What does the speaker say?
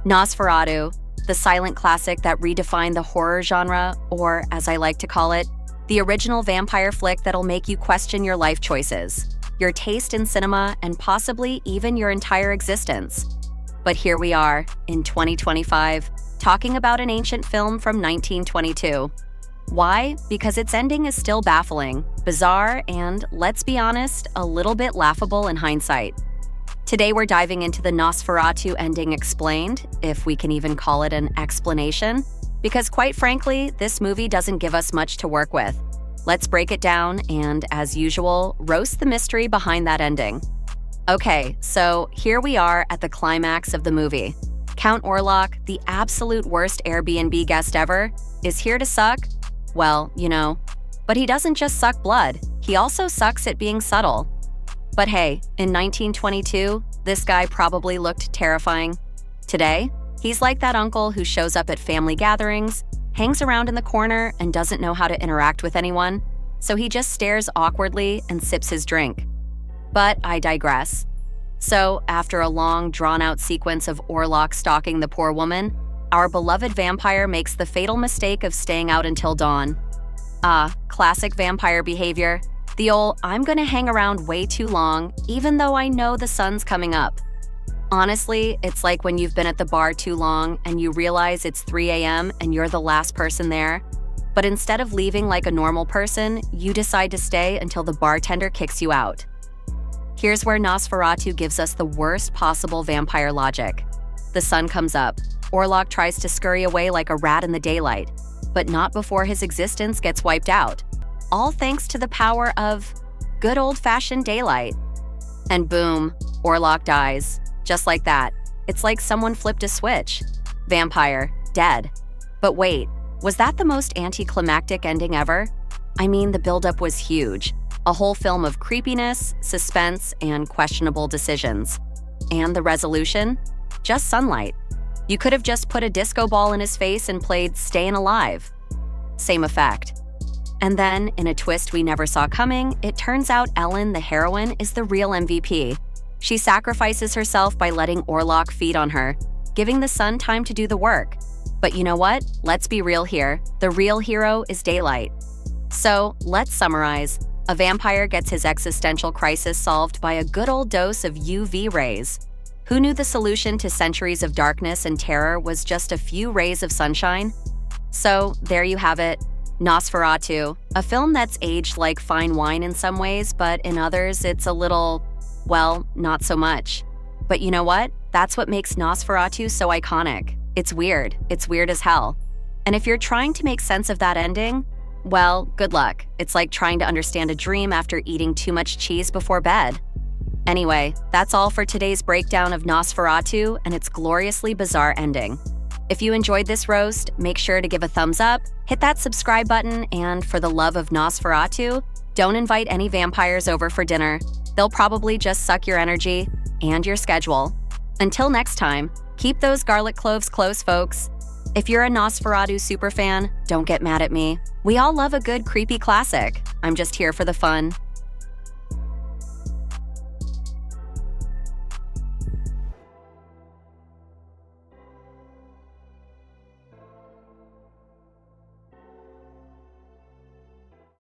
Nosferatu, the silent classic that redefined the horror genre, or as I like to call it, the original vampire flick that'll make you question your life choices, your taste in cinema, and possibly even your entire existence. But here we are, in 2025, talking about an ancient film from 1922. Why? Because its ending is still baffling, bizarre, and, let's be honest, a little bit laughable in hindsight. Today we're diving into the Nosferatu Ending Explained, if we can even call it an explanation, because quite frankly, this movie doesn't give us much to work with. Let's break it down and, as usual, roast the mystery behind that ending. Okay, so here we are at the climax of the movie. Count Orlok, the absolute worst Airbnb guest ever, is here to suck, well, but he doesn't just suck blood, he also sucks at being subtle. But hey, in 1922, this guy probably looked terrifying. Today, he's like that uncle who shows up at family gatherings, hangs around in the corner, and doesn't know how to interact with anyone, so he just stares awkwardly and sips his drink. But I digress. So, after a long, drawn-out sequence of Orlok stalking the poor woman, our beloved vampire makes the fatal mistake of staying out until dawn. Classic vampire behavior. The old, I'm gonna hang around way too long, even though I know the sun's coming up. Honestly, it's like when you've been at the bar too long and you realize it's 3 a.m. and you're the last person there. But instead of leaving like a normal person, you decide to stay until the bartender kicks you out. Here's where Nosferatu gives us the worst possible vampire logic. The sun comes up. Orlok tries to scurry away like a rat in the daylight, but not before his existence gets wiped out. All thanks to the power of good old-fashioned daylight. And boom, Orlok dies. Just like that. It's like someone flipped a switch. Vampire, dead. But wait, was that the most anticlimactic ending ever? I mean, the buildup was huge. A whole film of creepiness, suspense, and questionable decisions. And the resolution? Just sunlight. You could have just put a disco ball in his face and played Stayin' Alive. Same effect. And then, in a twist we never saw coming, it turns out Ellen, the heroine, is the real MVP. She sacrifices herself by letting Orlok feed on her, giving the sun time to do the work. But you know what? Let's be real here. The real hero is daylight. So, let's summarize. A vampire gets his existential crisis solved by a good old dose of UV rays. Who knew the solution to centuries of darkness and terror was just a few rays of sunshine? So, there you have it. Nosferatu, a film that's aged like fine wine in some ways, but in others it's a little, well, not so much. But you know what? That's what makes Nosferatu so iconic. It's weird. It's weird as hell. And if you're trying to make sense of that ending, well, good luck. It's like trying to understand a dream after eating too much cheese before bed. Anyway, that's all for today's breakdown of Nosferatu and its gloriously bizarre ending. If you enjoyed this roast, make sure to give a thumbs up, hit that subscribe button, and for the love of Nosferatu, don't invite any vampires over for dinner. They'll probably just suck your energy and your schedule. Until next time, keep those garlic cloves close, folks. If you're a Nosferatu superfan, don't get mad at me. We all love a good creepy classic. I'm just here for the fun.